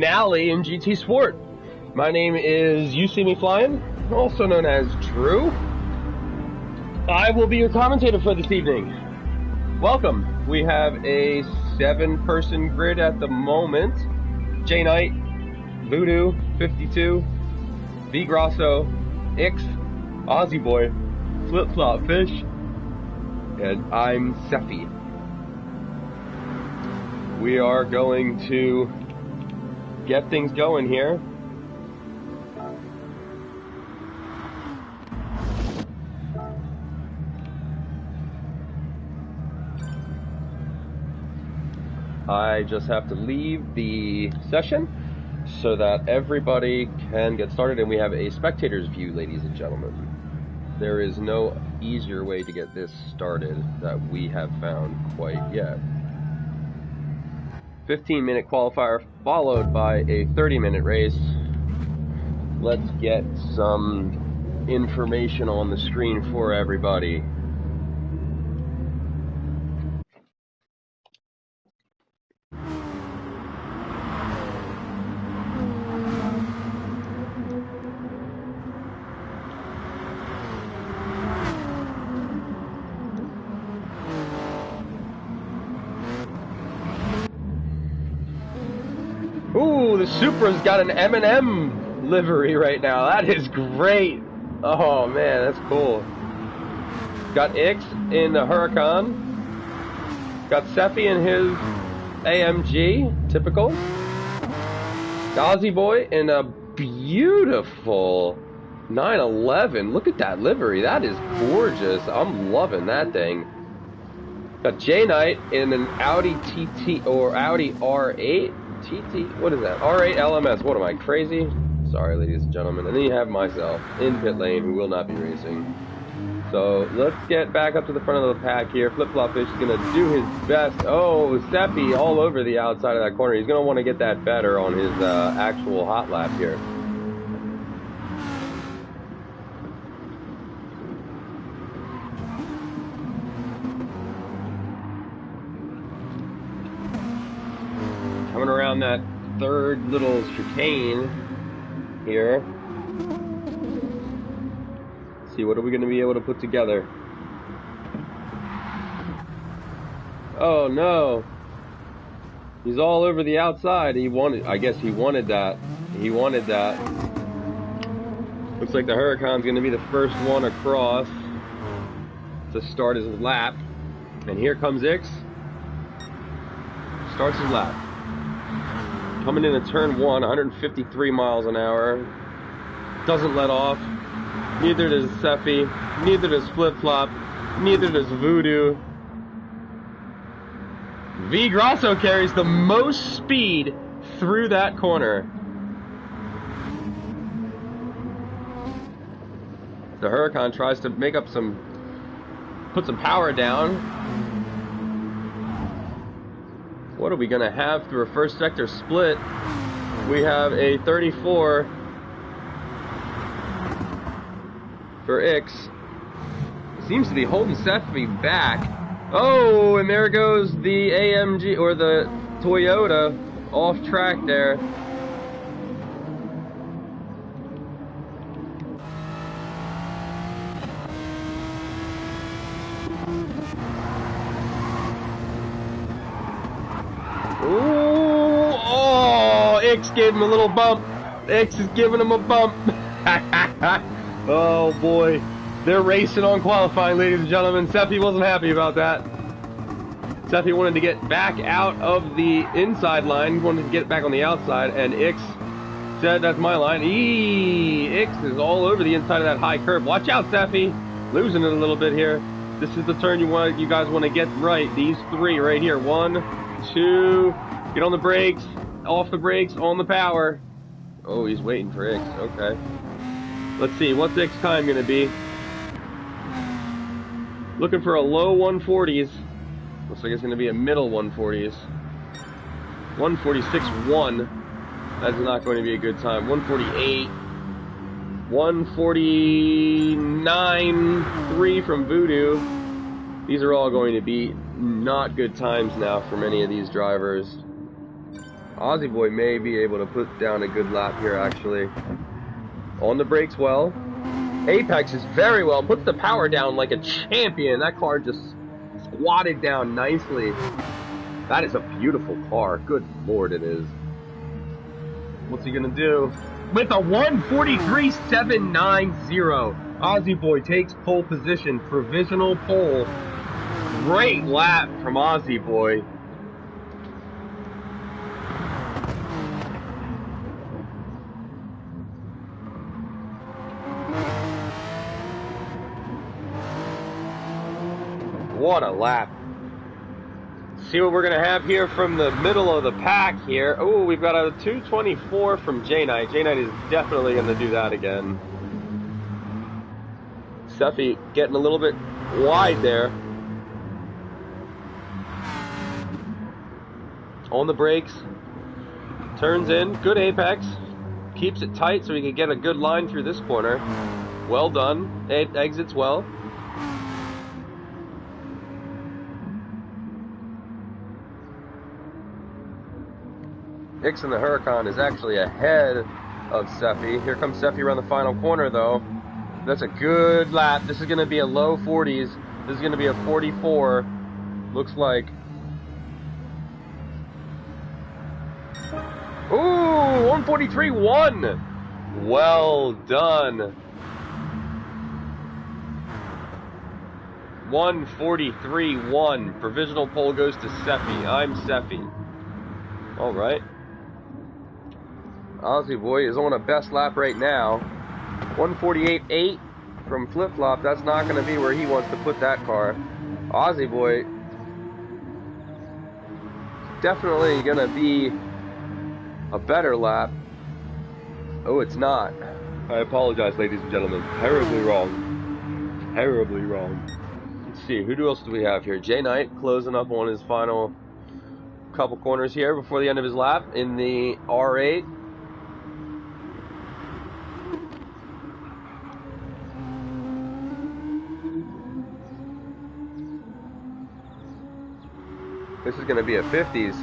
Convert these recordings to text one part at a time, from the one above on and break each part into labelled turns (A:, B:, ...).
A: Finale in GT Sport. My name is You See Me Flying, also known as Drew. I will be your commentator for this evening. Welcome. We have a 7-person grid at the moment. J Knight, Voodoo, 52, V Grosso, Ix, Aussie Boy, Flip Flop Fish, and I'm Sephi. We are going to get things going here. I just have to leave the session so that everybody can get started, and we have a spectator's view, ladies and gentlemen. There is no easier way to get this started that we have found quite yet. 15-minute qualifier followed by a 30-minute race. Let's get some information on the screen for everybody. Ooh, the Supra's got an M&M livery right now. That is great. Oh man, that's cool. Got Ix in the Huracan. Got Sephi in his AMG, typical. Aussie Boy in a beautiful 911. Look at that livery. That is gorgeous. I'm loving that thing. Got J Knight in an Audi TT or Audi R8. TT, what is that? R8 LMS, what am I, crazy? Sorry, ladies and gentlemen. And then you have myself in pit lane, who will not be racing. So, let's get back up to the front of the pack here. Flip Flop Fish is going to do his best. Oh, Seppi all over the outside of that corner. He's going to want to get that better on his actual hot lap here. Coming around that third little chicane here. Let's see, what are we going to be able to put together? Oh no! He's all over the outside. I guess he wanted that. He wanted that. Looks like the Huracan's going to be the first one across to start his lap. And here comes Ix. Starts his lap. Coming in at turn 1, 153 miles an hour. Doesn't let off. Neither does Sephi. Neither does Flip Flop. Neither does Voodoo. V Grosso carries the most speed through that corner. The Huracan tries to make up put some power down. What are we going to have through a first sector split? We have a 34 for Ix. Seems to be holding Sephi back. Oh, and there goes the AMG, or the Toyota, off track there. Ooh, oh, Ix gave him a little bump. Ix is giving him a bump. Oh boy, they're racing on qualifying, ladies and gentlemen. Sephi wasn't happy about that. Sephi wanted to get back out of the inside line, wanted to get back on the outside, and Ix said, that's my line. Ix is all over the inside of that high curve. Watch out, Sephi. Losing it a little bit here. This is the turn you guys want to get right. These three right here. 1, 2, get on the brakes, off the brakes, on the power. Oh, he's waiting for Ix. Okay. Let's see, what's Ix time going to be? Looking for a low 140s. Looks like it's going to be a middle 140s. 146.1. That's not going to be a good time. 148. 149.3 from Voodoo. These are all going to be not good times now for many of these drivers. Aussie boy may be able to put down a good lap here, actually. On the brakes well. Apex is very well. Puts the power down like a champion. That car just squatted down nicely. That is a beautiful car. Good lord, it is. What's he gonna do? With a 1:43.790. Aussie boy takes pole position. Provisional pole. Great lap from Aussie boy. What a lap. See what we're going to have here from the middle of the pack here. Oh, we've got a 224 from J-Knight. J-Knight is definitely going to do that again. Seffi getting a little bit wide there. On the brakes. Turns in. Good apex. Keeps it tight so we can get a good line through this corner. Well done. It exits well. Ix in the Huracan is actually ahead of Seffi. Here comes Seffi around the final corner, though. That's a good lap. This is going to be a low 40s. This is going to be a 44. Looks like. Ooh, 143.1. Well done. 143.1. Provisional pole goes to Seffi. I'm Seffi. All right. Aussie boy is on a best lap right now. 148.8 from Flip Flop. That's not going to be where he wants to put that car. Aussie boy definitely going to be a better lap. Oh, it's not. I apologize, ladies and gentlemen. Terribly wrong. Terribly wrong. Let's see. Who else do we have here? J-Knight closing up on his final couple corners here before the end of his lap in the R8. This is going to be a 50s.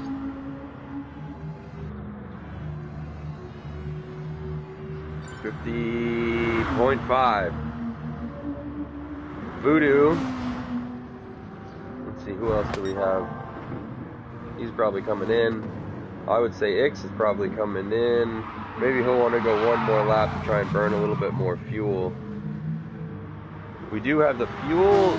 A: .5. Voodoo. Let's see, who else do we have? He's probably coming in. I would say Ix is probably coming in. Maybe he'll want to go one more lap to try and burn a little bit more fuel. We do have the fuel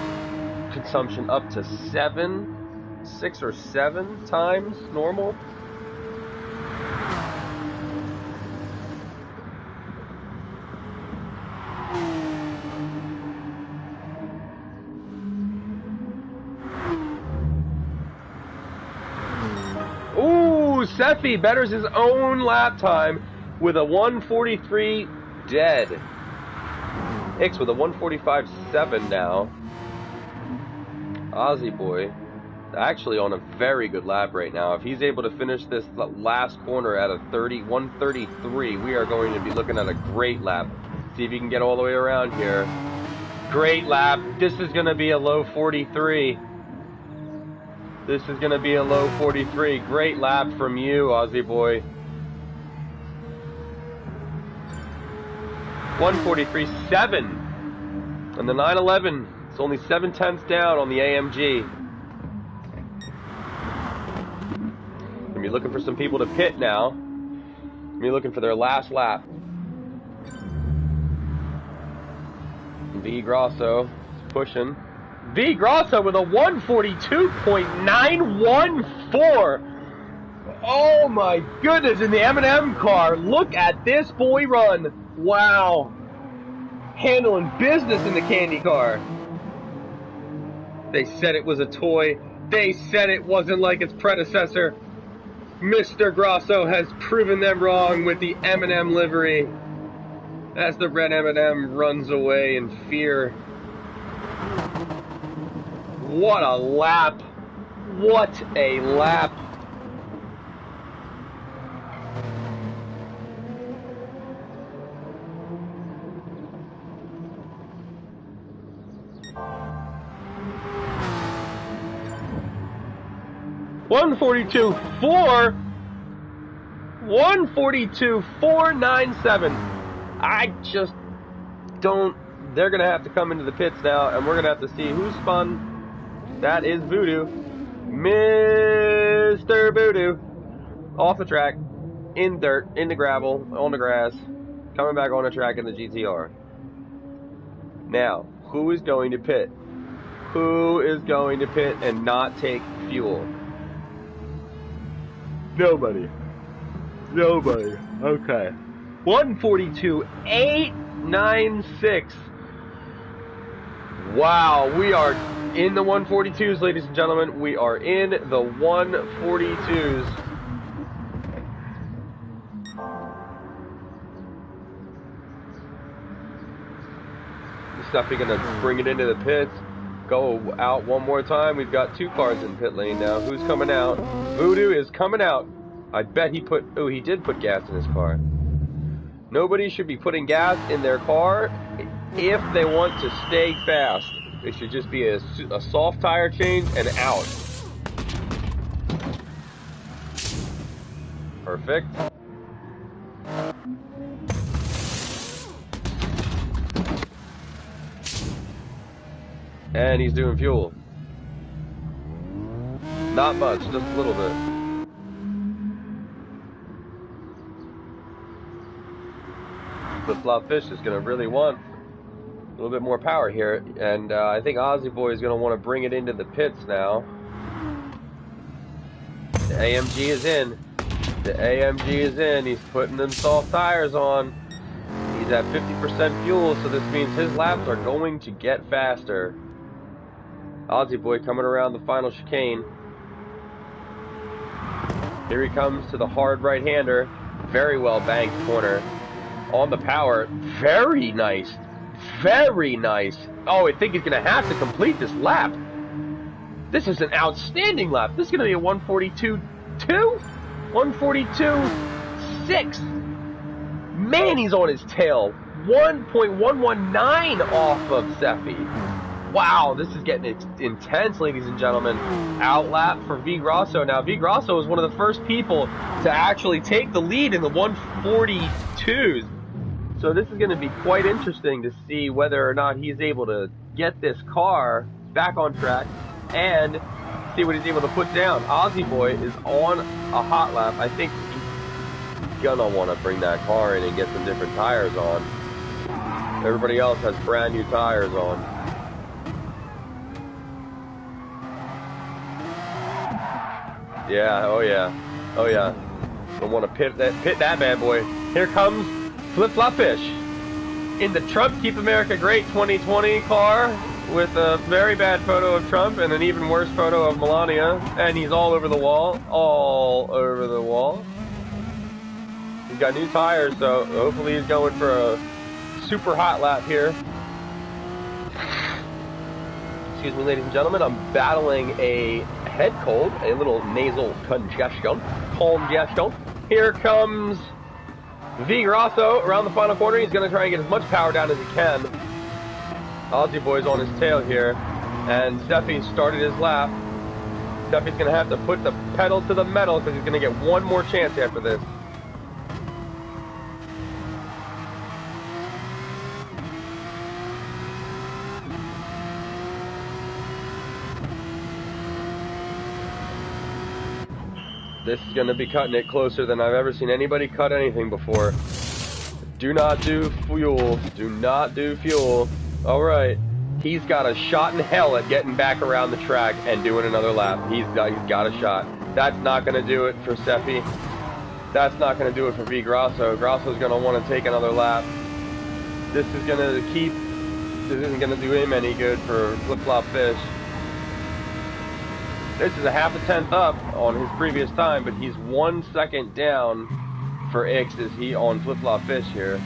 A: consumption up to 6 or 7 times normal. Seffi betters his own lap time with a 143 dead. Ix with a 145.7 now. Aussie boy actually on a very good lap right now. If he's able to finish this last corner at a 133, we are going to be looking at a great lap. See if he can get all the way around here. Great lap. This is going to be a low 43. This is going to be a low 43. Great lap from you, Aussie boy. 143.7. And the 911, it's only 7/10 down on the AMG. Gonna be looking for some people to pit now. Gonna be looking for their last lap. V Grosso is pushing. V Grosso with a 142.914. Oh my goodness, in the M&M car. Look at this boy run. Wow. Handling business in the candy car. They said it was a toy. They said it wasn't like its predecessor. Mr. Grosso has proven them wrong with the M&M livery. As the red M&M runs away in fear. What a lap. What a lap. $142.4. 142.497. I just don't. They're going to have to come into the pits now, and we're going to have to see who spun. That is Voodoo. Mr. Voodoo. Off the track, in dirt, in the gravel, on the grass, coming back on the track in the GTR. Now, who is going to pit? Who is going to pit and not take fuel? Nobody. Nobody. Okay. 142.896. Wow, we are in the 142s, ladies and gentlemen. We are in the 142s. Stuffy gonna bring it into the pits. Go out one more time. We've got two cars in pit lane now. Who's coming out? Voodoo is coming out. I bet he put... Oh, he did put gas in his car. Nobody should be putting gas in their car if they want to stay fast. It should just be a soft tire change and out. Perfect. And he's doing fuel. Not much, just a little bit. Flip-flop fish is going to really want a little bit more power here. And I think Aussie Boy is going to want to bring it into the pits now. The AMG is in. The AMG is in. He's putting them soft tires on. He's at 50% fuel, so this means his laps are going to get faster. Aussie Boy coming around the final chicane. Here he comes to the hard right-hander. Very well banked corner. On the power. Very nice. Very nice. Oh, I think he's going to have to complete this lap. This is an outstanding lap. This is going to be a 142.2? 142.6. Man, he's on his tail. 1.119 off of Seffi. Wow, this is getting intense, ladies and gentlemen. Outlap for V Grosso. Now, V Grosso was one of the first people to actually take the lead in the 142s. So this is going to be quite interesting to see whether or not he's able to get this car back on track and see what he's able to put down. Aussie Boy is on a hot lap. I think he's going to want to bring that car in and get some different tires on. Everybody else has brand new tires on. Yeah, oh yeah, oh yeah. Don't want to pit that bad boy. Here comes Flip-Flop Fish in the Trump Keep America Great 2020 car with a very bad photo of Trump and an even worse photo of Melania, and he's all over the wall, all over the wall. He's got new tires, so hopefully he's going for a super hot lap here. Excuse me, ladies and gentlemen, I'm battling a head cold, a little nasal congestion. Here comes V Grosso around the final corner. He's going to try and get as much power down as he can. Aussie Boy's on his tail here, and Steffi started his lap. Steffi's going to have to put the pedal to the metal because he's going to get one more chance after this. This is going to be cutting it closer than I've ever seen anybody cut anything before. Do not do fuel. Do not do fuel. All right. He's got a shot in hell at getting back around the track and doing another lap. He's got a shot. That's not going to do it for Seffi. That's not going to do it for V Grosso. Grosso's going to want to take another lap. This is going to keep... This isn't going to do him any good for Flip-Flop Fish. This is a half a tenth up on his previous time, but he's 1 second down for X as he on Flip-Flop Fish here.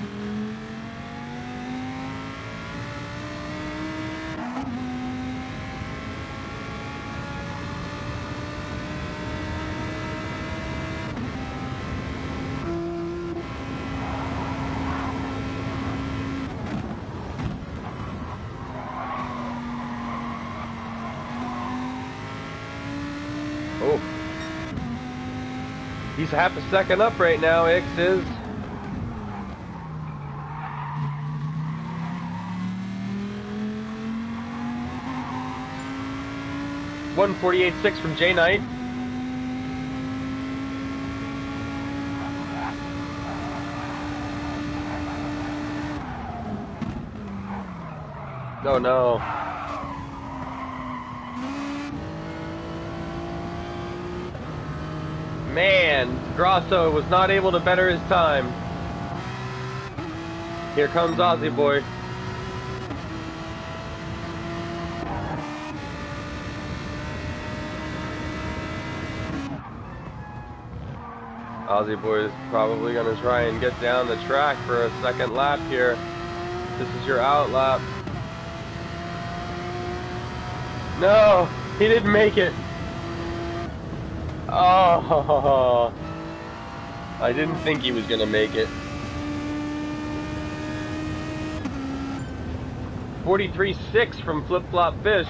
A: He's half a second up right now, X is. .148.6 from J Knight. Oh no. Man, Grosso was not able to better his time. Here comes Aussie Boy. Aussie Boy is probably going to try and get down the track for a second lap here. This is your out lap. No, he didn't make it. Oh, I didn't think he was going to make it. 43.6 from Flip Flop Fish.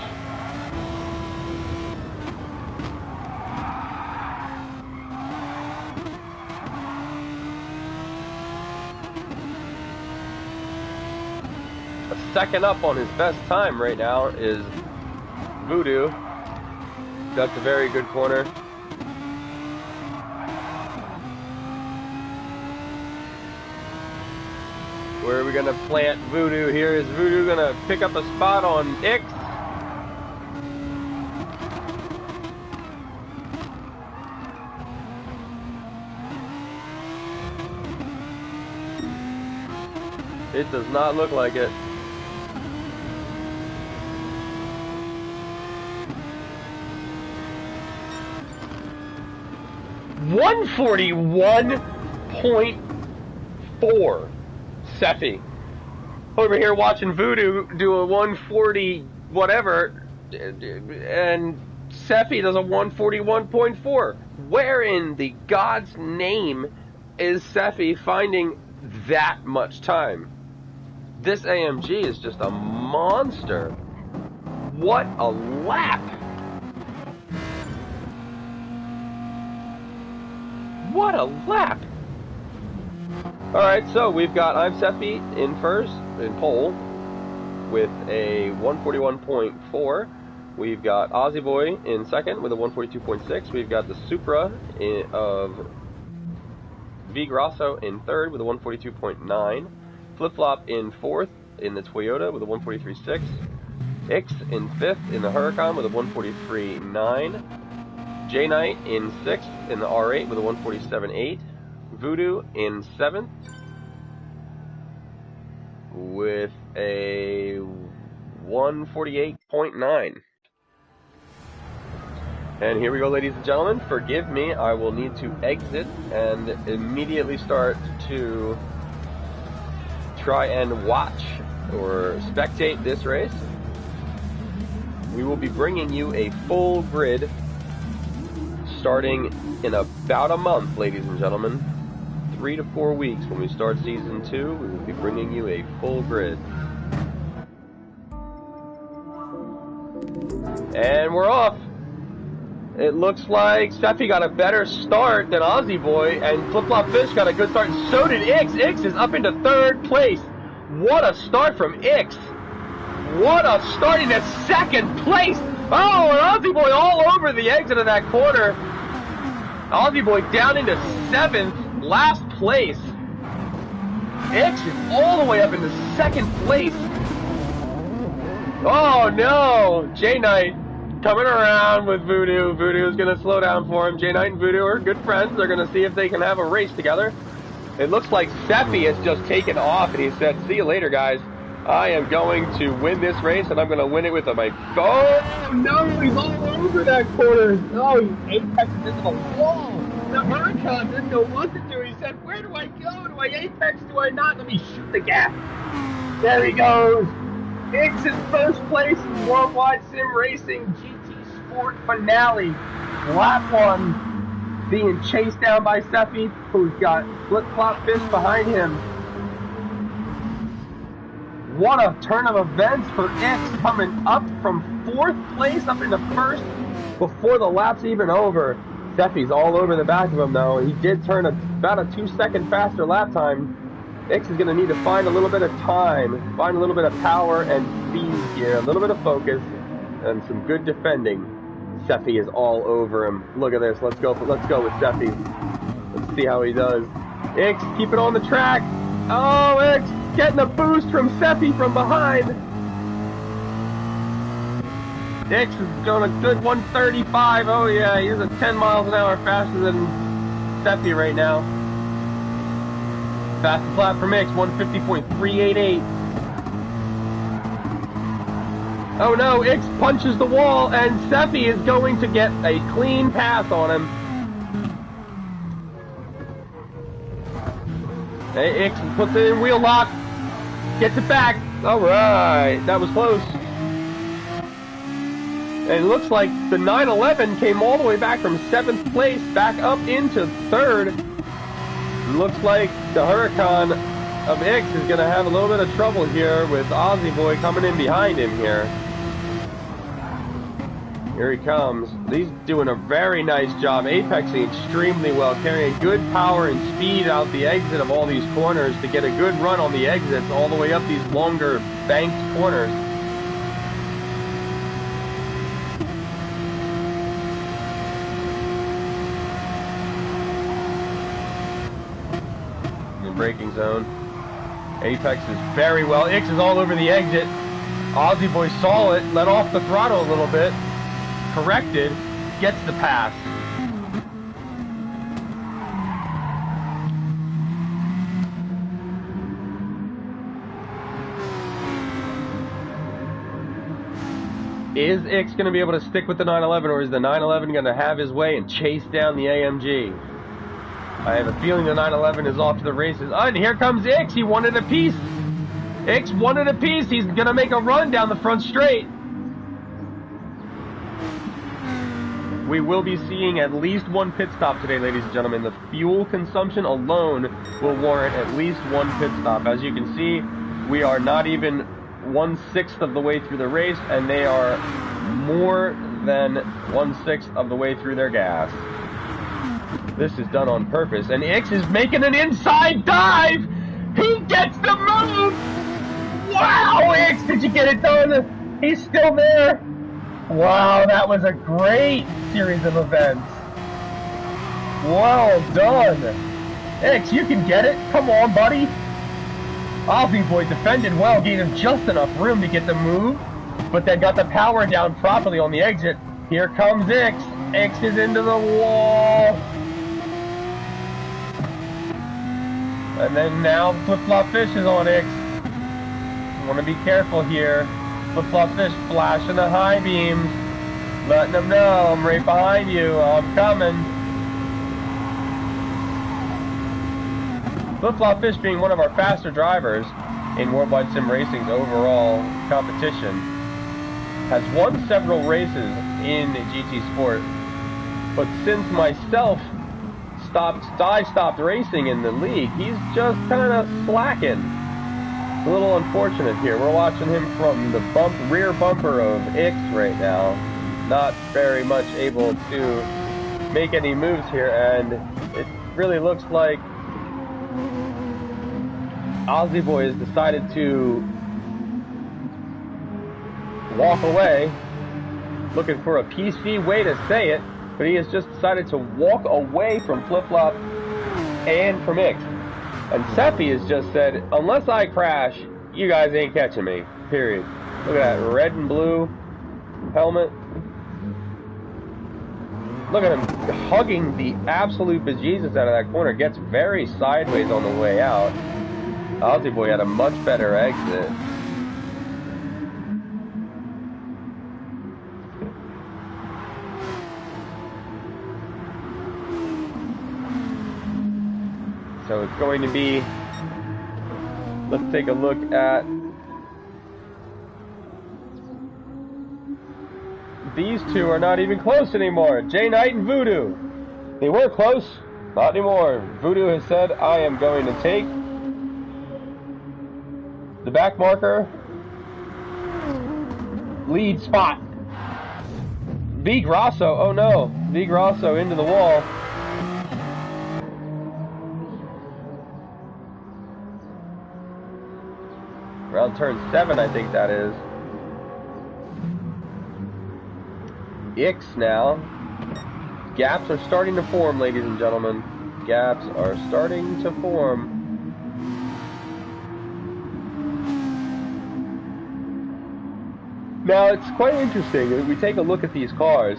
A: A second up on his best time right now is Voodoo. That's a very good corner. Where are we going to plant Voodoo here? Is Voodoo going to pick up a spot on X? It does not look like it. .141.4. Seffi. Over here watching Voodoo do a 140 whatever, and Seffi does a 141.4. Where in the God's name is Seffi finding that much time? This AMG is just a monster. What a lap! What a lap! Alright, so we've got I'm Seffi in first, in pole, with a 141.4. We've got Aussie Boy in second with a 142.6. We've got the Supra of V Grosso in third with a 142.9. Flip Flop in fourth in the Toyota with a 143.6. X in fifth in the Huracan with a 143.9. J Knight in sixth in the R8 with a 147.8. Voodoo in seventh with a 148.9. And here we go, ladies and gentlemen. Forgive me, I will need to exit and immediately start to try and watch or spectate this race. We will be bringing you a full grid starting in about a month, ladies and gentlemen. 3 to 4 weeks when we start season 2, we will be bringing you a full grid. And we're off. It looks like Seffi got a better start than Aussie Boy, and Flip Flop Fish got a good start, and so did Ix. Ix is up into third place. What a start from Ix. What a start into second place. Oh, and Aussie Boy all over the exit of that corner. Aussie Boy down into seventh, last place. X is all the way up into second place. Oh no! J Knight coming around with Voodoo. Voodoo's gonna slow down for him. J Knight and Voodoo are good friends. They're gonna see if they can have a race together. It looks like Seffi has just taken off and he said, "See you later, guys. I am going to win this race and I'm gonna win it with a bike." Oh no, he's all over that corner. Oh, he apexes into the wall. The Huracan didn't know what to do. He said, "Where do I go? Do I apex? Do I not? Let me shoot the gap." There he goes. X in first place in Worldwide Sim Racing GT Sport Finale. Lap 1 being chased down by Seffi, who's got Flip Flop Fish behind him. What a turn of events for X, coming up from 4th place up into 1st before the lap's even over. Seffi's all over the back of him though. He did turn about a 2-second faster lap time. X is going to need to find a little bit of time, find a little bit of power and speed here, a little bit of focus, and some good defending. Seffi is all over him. Look at this. Let's go with Seffi. Let's see how he does. X, keep it on the track. Oh, X getting a boost from Seffi from behind. X is going a good 135. Oh yeah, he's a 10 miles an hour faster than Seffi right now. Fastest lap from X, 150.388. Oh no, X punches the wall and Seffi is going to get a clean pass on him. Hey, X puts it in wheel lock, gets it back. Alright, that was close. And it looks like the 911 came all the way back from 7th place back up into 3rd. Looks like the Huracan of X is going to have a little bit of trouble here with Aussie Boy coming in behind him here. Here he comes. He's doing a very nice job, apexing extremely well, carrying good power and speed out the exit of all these corners to get a good run on the exits all the way up these longer banked corners. In braking zone. Apexes very well. X is all over the exit. Aussie Boy saw it, let off the throttle a little bit. Corrected, gets the pass. Is X going to be able to stick with the 911, or is the 911 going to have his way and chase down the AMG? I have a feeling the 911 is off to the races. Oh, and here comes X. He wanted a piece. X wanted a piece. He's going to make a run down the front straight. We will be seeing at least one pit stop today, ladies and gentlemen. The fuel consumption alone will warrant at least one pit stop. As you can see, we are not even 1/6 of the way through the race, and they are more than 1/6 of the way through their gas. This is done on purpose, and X is making an inside dive! He gets the move! Wow, X, did you get it done? He's still there! Wow, that was a great series of events. Well done. X, you can get it. Come on, buddy. Aussie Boy defended well, gave him just enough room to get the move, but then got the power down properly on the exit. Here comes X. X is into the wall. And then now Flip-Flop Fish is on X. Want to be careful here. Flip-Flop Fish flashing the high beams, letting them know I'm right behind you, I'm coming. Flip-Flop Fish, being one of our faster drivers in Worldwide Sim Racing's overall competition, has won several races in GT Sport, but since myself stopped racing in the league, he's just kind of slacking. A little unfortunate here. We're watching him from the rear bumper of X right now. Not very much able to make any moves here, and it really looks like Aussie Boy has decided to walk away. Looking for a PC way to say it, but he has just decided to walk away from Flip-Flop and from X. And Seffi has just said, unless I crash, you guys ain't catching me. Period. Look at that red and blue helmet. Look at him hugging the absolute bejesus out of that corner. Gets very sideways on the way out. Aussie Boy had a much better exit. So it's going to be, let's take a look at these two. Are not even close anymore. J Knight and Voodoo. They were close, not anymore. Voodoo has said, I am going to take the back marker lead spot. V Grosso, oh no, V Grosso into the wall. Around turn 7, I think that is. Ix now. Gaps are starting to form, ladies and gentlemen. Gaps are starting to form. Now, it's quite interesting. If we take a look at these cars,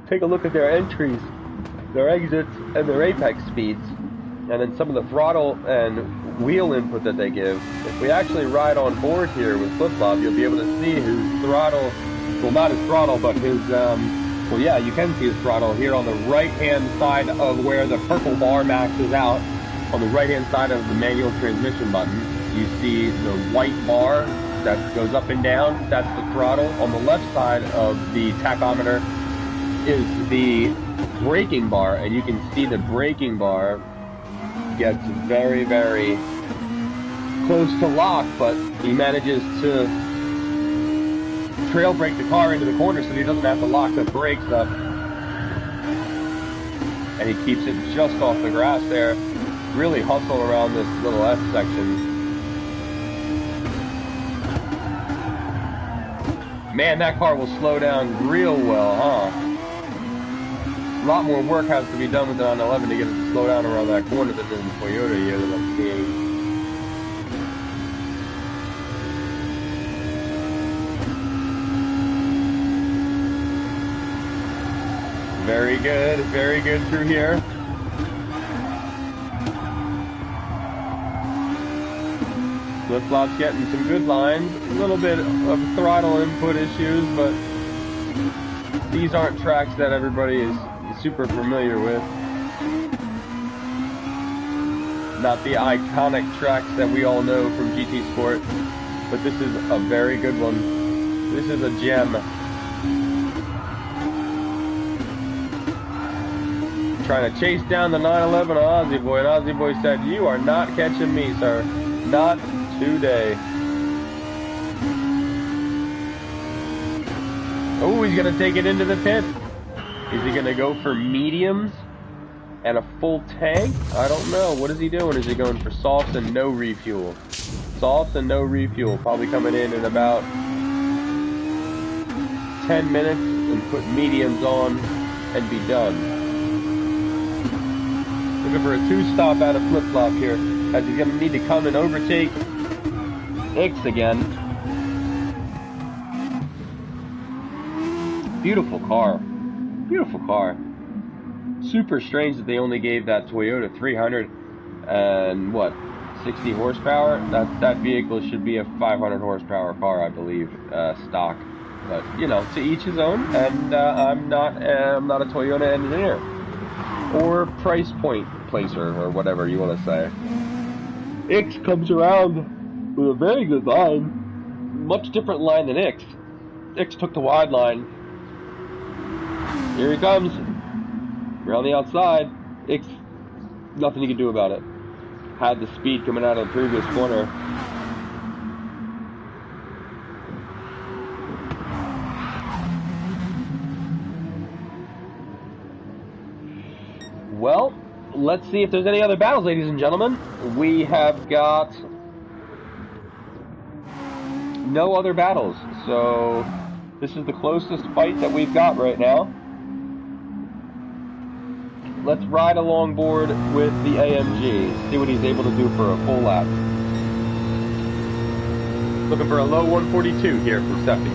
A: take a look at their entries, their exits, and their apex speeds, and then some of the throttle and wheel input that they give. If we actually ride on board here with flip-flop, you'll be able to see his throttle, well, not his throttle, but his, well, yeah, you can see his throttle here on the right-hand side of where the purple bar maxes out. On the right-hand side of the manual transmission button, you see the white bar that goes up and down. That's the throttle. On the left side of the tachometer is the braking bar, and you can see the braking bar gets very, very close to lock, but he manages to trail brake the car into the corner so he doesn't have to lock the brakes up. And he keeps it just off the grass there. Really hustle around this little S section. Man, that car will slow down real well, huh? A lot more work has to be done with it on 11 to get it to slow down around that corner than the Toyota here that I'm seeing. Very good through here. Flip-flop's getting some good lines, a little bit of throttle input issues, but these aren't tracks that everybody is super familiar with. Not the iconic tracks that we all know from GT Sport, but this is a very good one. This is a gem. Trying to chase down the 911 on Aussie Boy, and Aussie Boy said, "You are not catching me, sir. Not today." Oh, he's gonna take it into the pit. Is he gonna go for mediums and a full tank? I don't know. What is he doing? Is he going for softs and no refuel? Softs and no refuel. Probably coming in about 10 minutes and put mediums on and be done. Looking for a 2-stop out of flip-flop here, as he's going to need to come and overtake Ix again. Beautiful car. Beautiful car. Super strange that they only gave that Toyota 300 and, what, 60 horsepower? That vehicle should be a 500 horsepower car, I believe, stock. But, you know, to each his own, and I'm not a Toyota engineer. Or price point placer, or whatever you want to say. Ix comes around with a very good line. Much different line than Ix. Ix took the wide line. Here he comes. Around the outside. Ix, nothing you can do about it. Had the speed coming out of the previous corner. Well, let's see if there's any other battles, ladies and gentlemen. We have got no other battles, so this is the closest fight that we've got right now. Let's ride along board with the AMG, see what he's able to do for a full lap. Looking for a low 142 here from Steffi.